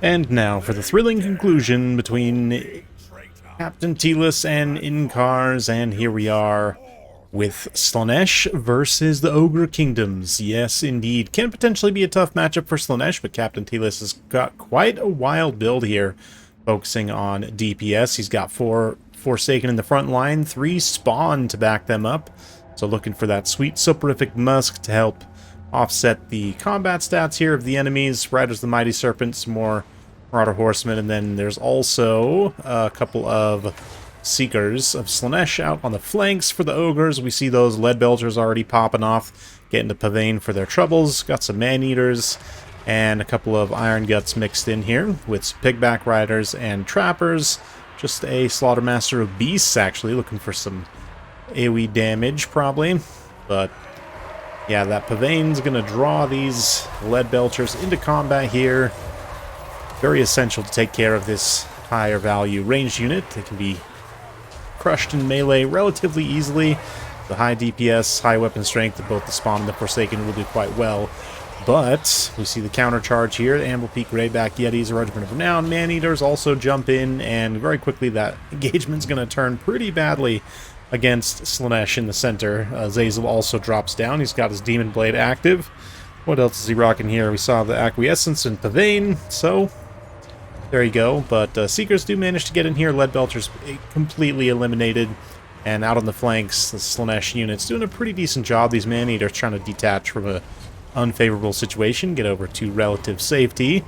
And now for the thrilling conclusion between Captain Telis and Inkars, and here we are with Slaanesh versus the Ogre Kingdoms. Yes, indeed. Can potentially be a tough matchup for Slaanesh, but Captain Telis has got quite a wild build here, focusing on DPS. He's got 4 Forsaken in the front line, 3 Spawn to back them up. So looking for that sweet soporific musk to help offset the combat stats here of the enemies. Riders of the Mighty Serpent, some more Marauder Horsemen, and then there's also a couple of Seekers of Slaanesh out on the flanks for the Ogres. We see those Lead Belchers already popping off, getting to Pavane for their troubles. Got some Man-Eaters and a couple of Iron Guts mixed in here with some Pigback Riders and Trappers. Just a Slaughtermaster of Beasts, actually, looking for some AoE damage, probably. But yeah, that Pavane's going to draw these Lead Belchers into combat here. Very essential to take care of this higher value ranged unit. They can be crushed in melee relatively easily. The high DPS, high weapon strength of both the Spawn and the Forsaken will do quite well. But we see the counter charge here. The Amble Peak Greyback Yetis, Regiment of Renown, Man-Eaters also jump in, and very quickly that engagement's going to turn pretty badly against Slaanesh in the center. Zazel also drops down. He's got his Demon Blade active. What else is he rocking here? We saw the Acquiescence and Pavane, so there you go. But Seekers do manage to get in here. Lead Belchers completely eliminated. And out on the flanks, the Slaanesh unit's doing a pretty decent job. These Man-Eaters trying to detach from a unfavorable situation, get over to relative safety.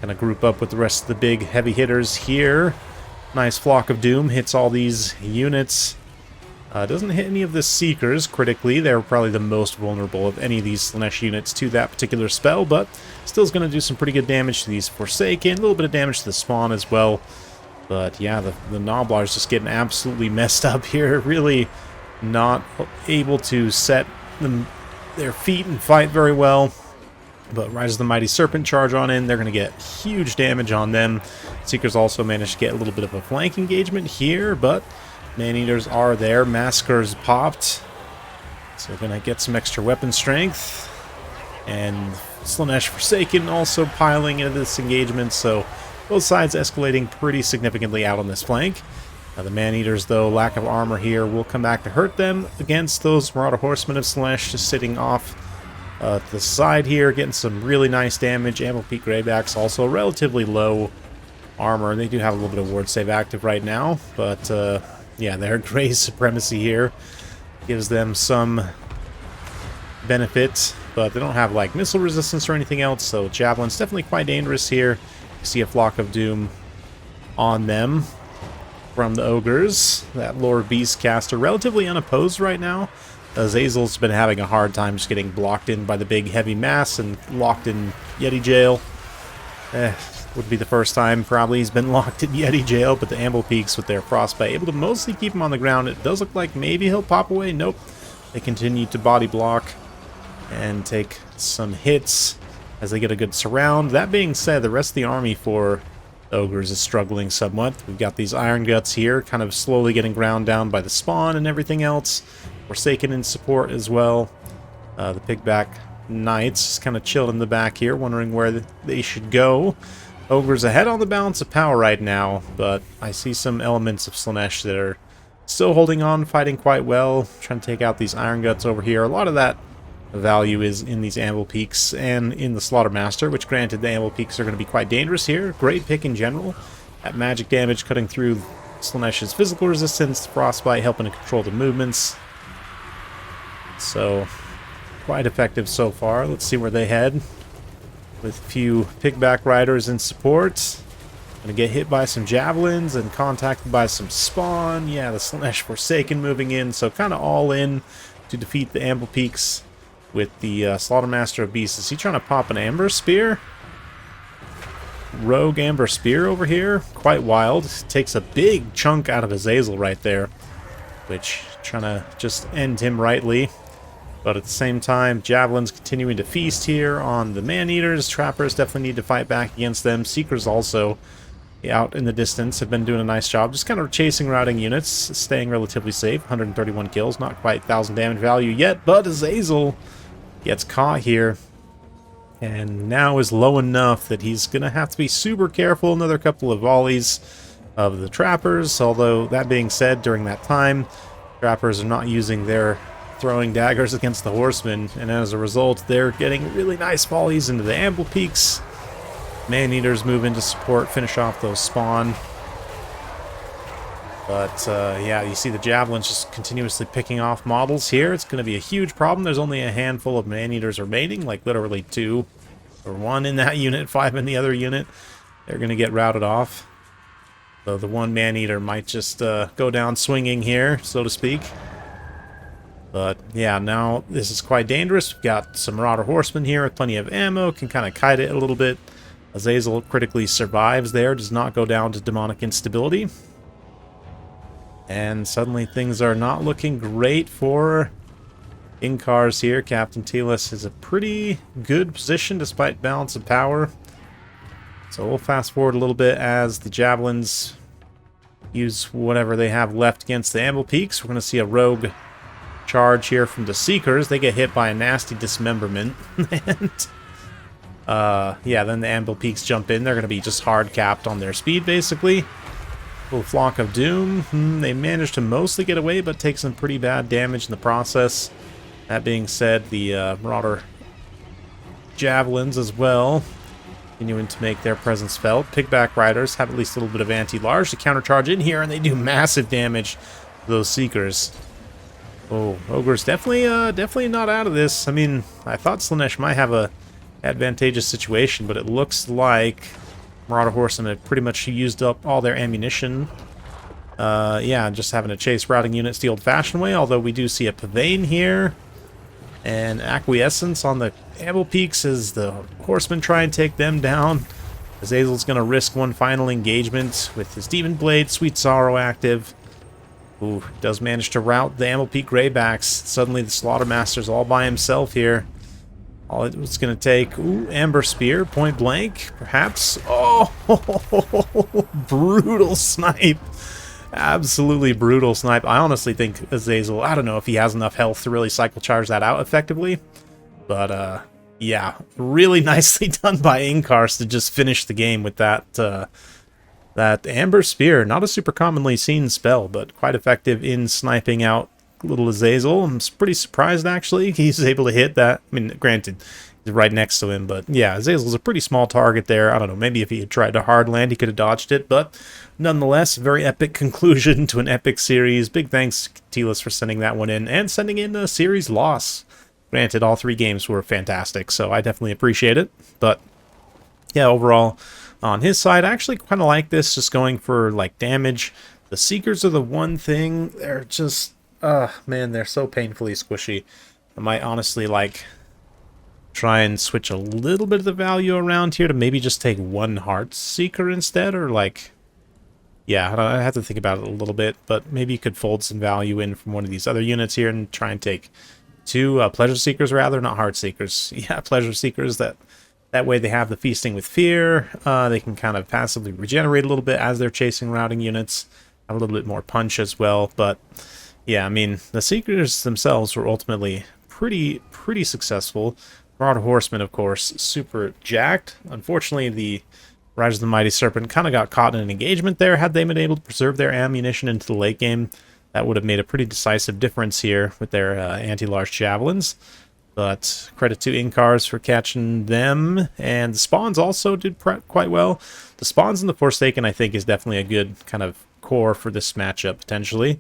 Kind of group up with the rest of the big heavy hitters here. Nice Flock of Doom hits all these units. Doesn't hit any of the Seekers critically. They're probably the most vulnerable of any of these Slaanesh units to that particular spell, but still is going to do some pretty good damage to these Forsaken. A little bit of damage to the Spawn as well. But yeah, the Nobblar's just getting absolutely messed up here. Really not able to set their feet and fight very well. But Rise of the Mighty Serpent charge on in. They're going to get huge damage on them. Seekers also managed to get a little bit of a flank engagement here, but Man-Eaters are there. Maskers popped. So we're going to get some extra weapon strength. And Slaanesh Forsaken also piling into this engagement, so both sides escalating pretty significantly out on this flank. The Man-Eaters, though, lack of armor here will come back to hurt them against those Marauder Horsemen of Slaanesh just sitting off the side here, getting some really nice damage. Amble Peak Greybacks also relatively low armor. They do have a little bit of ward save active right now, but yeah, their Grey Supremacy here gives them some benefit, but they don't have like missile resistance or anything else, so Javelin's definitely quite dangerous here. You see a Flock of Doom on them from the Ogres. That Lord Beast caster relatively unopposed right now. Zazel's been having a hard time just getting blocked in by the big heavy mass and locked in Yeti jail. Would be the first time probably he's been locked in Yeti jail, but the Amble Peaks with their Frostbite able to mostly keep him on the ground. It does look like maybe he'll pop away. Nope. They continue to body block and take some hits as they get a good surround. That being said, the rest of the army for Ogres is struggling somewhat. We've got these Iron Guts here, kind of slowly getting ground down by the Spawn and everything else. Forsaken in support as well. The Pigback Knights just kind of chilled in the back here, wondering where they should go. Ogres ahead on the balance of power right now, but I see some elements of Slaanesh that are still holding on, fighting quite well, trying to take out these Iron Guts over here. A lot of that value is in these Amble Peaks and in the Slaughtermaster, which granted the Amble Peaks are going to be quite dangerous here. Great pick in general. That magic damage cutting through Slaanesh's physical resistance, Frostbite helping to control the movements. So, quite effective so far. Let's see where they head. With a few Pigback Riders in support. Gonna get hit by some Javelins and contacted by some Spawn. Yeah, the Slaanesh Forsaken moving in, so kind of all in to defeat the Amble Peaks with the Slaughtermaster of Beasts. Is he trying to pop an Amber Spear? Rogue Amber Spear over here. Quite wild. Takes a big chunk out of Azazel right there, which trying to just end him rightly. But at the same time, Javelin's continuing to feast here on the Man-Eaters. Trappers definitely need to fight back against them. Seekers also out in the distance have been doing a nice job. Just kind of chasing routing units, staying relatively safe. 131 kills, not quite 1,000 damage value yet, but Azazel gets caught here and now is low enough that he's going to have to be super careful. Another couple of volleys of the trappers, although that being said, during that time, trappers are not using their throwing daggers against the horsemen, and as a result, they're getting really nice volleys into the amble peaks. Man-eaters move into support, finish off those spawn. But, yeah, you see the javelins just continuously picking off models here. It's going to be a huge problem. There's only a handful of man-eaters remaining, like literally 2 or 1 in that unit, 5 in the other unit. They're going to get routed off. So the one man-eater might just go down swinging here, so to speak. But, yeah, now this is quite dangerous. We've got some Marauder Horsemen here with plenty of ammo, can kind of kite it a little bit. Azazel critically survives there, does not go down to demonic instability. And suddenly things are not looking great for Inkars here. Captain Telis is a pretty good position despite balance of power. So we'll fast forward a little bit as the javelins use whatever they have left against the amble peaks. We're going to see a rogue charge here from the Seekers. They get hit by a nasty dismemberment. And yeah, then the amble peaks jump in. They're going to be just hard capped on their speed, basically. Little flock of doom. They managed to mostly get away, but take some pretty bad damage in the process. That being said, the Marauder javelins as well, continuing to make their presence felt. Pigback riders have at least a little bit of anti-large to countercharge in here, and they do massive damage to those Seekers. Oh, Ogres definitely not out of this. I mean, I thought Slaanesh might have a advantageous situation, but it looks like Marauder Horsemen have pretty much used up all their ammunition. Yeah, just having to chase routing units the old-fashioned way, although we do see a Pavane here. And Acquiescence on the amble peaks as the Horsemen try and take them down. Azazel's going to risk one final engagement with his Demon Blade, Sweet Sorrow active. Ooh, does manage to rout the amble peak Greybacks. Suddenly the Slaughtermaster's all by himself here. All it was going to take, ooh, Amber Spear, point blank, perhaps. Oh, brutal snipe. Absolutely brutal snipe. I honestly think Azazel, I don't know if he has enough health to really cycle charge that out effectively. But, yeah, really nicely done by Inkars to just finish the game with that, that Amber Spear. Not a super commonly seen spell, but quite effective in sniping out little Azazel. I'm pretty surprised, actually. He's able to hit that. I mean, granted, he's right next to him, but yeah, Azazel's a pretty small target there. I don't know, maybe if he had tried to hard land, he could have dodged it, but nonetheless, very epic conclusion to an epic series. Big thanks to Telis for sending that one in, and sending in a series loss. Granted, all 3 games were fantastic, so I definitely appreciate it, but yeah, overall, on his side, I actually kind of like this, just going for, like, damage. The Seekers are the one thing, they're just... man, they're so painfully squishy. I might honestly, like, try and switch a little bit of the value around here to maybe just take 1 Heart Seeker instead, or, like, yeah, I have to think about it a little bit, but maybe you could fold some value in from one of these other units here and try and take 2 Pleasure Seekers, rather, not Heart Seekers. Yeah, Pleasure Seekers, that way they have the Feasting with Fear. They can kind of passively regenerate a little bit as they're chasing routing units, have a little bit more punch as well, but... yeah, I mean, the Seekers themselves were ultimately pretty successful. Marauder Horsemen, of course, super jacked. Unfortunately, the Rise of the Mighty Serpent kind of got caught in an engagement there. Had they been able to preserve their ammunition into the late game, that would have made a pretty decisive difference here with their anti-large javelins. But credit to Inkars for catching them. And the Spawns also did quite well. The Spawns and the Forsaken, I think, is definitely a good kind of core for this matchup, potentially.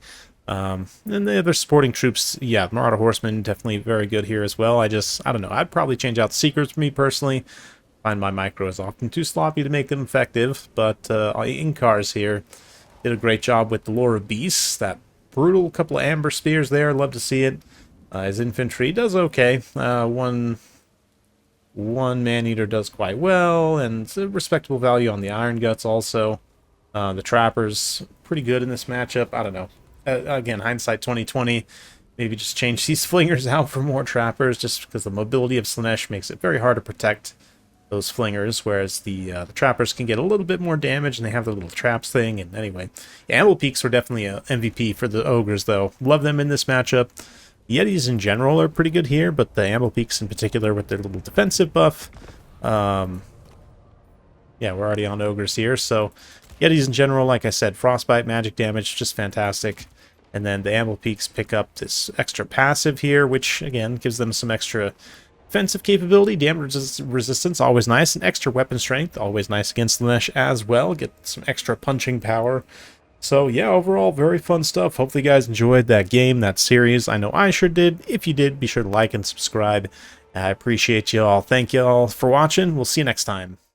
And the other supporting troops, yeah, Marauder Horsemen, definitely very good here as well. I don't know, I'd probably change out the Seekers for me personally. Find my micros often too sloppy to make them effective, but Inkars here did a great job with the Lore of Beasts. That brutal couple of Amber Spears there, love to see it. His infantry does okay. One Man-Eater does quite well, and it's a respectable value on the Iron Guts also. The Trappers, pretty good in this matchup. I don't know. Again, hindsight 2020, maybe just change these Flingers out for more Trappers, just because the mobility of Slaanesh makes it very hard to protect those Flingers, whereas the Trappers can get a little bit more damage, and they have their little traps thing. And anyway, yeah, Amble Peaks were definitely a MVP for the Ogres, though. Love them in this matchup. Yetis in general are pretty good here, but the Amble Peaks in particular with their little defensive buff. Yeah, we're already on Ogres here, so Yetis in general, like I said, Frostbite, magic damage, just fantastic. And then the Amble Peaks pick up this extra passive here, which, again, gives them some extra defensive capability, damage resistance, always nice, and extra weapon strength, always nice against Slaanesh as well, get some extra punching power. So yeah, overall, very fun stuff. Hopefully you guys enjoyed that game, that series. I know I sure did. If you did, be sure to like and subscribe. I appreciate you all. Thank you all for watching. We'll see you next time.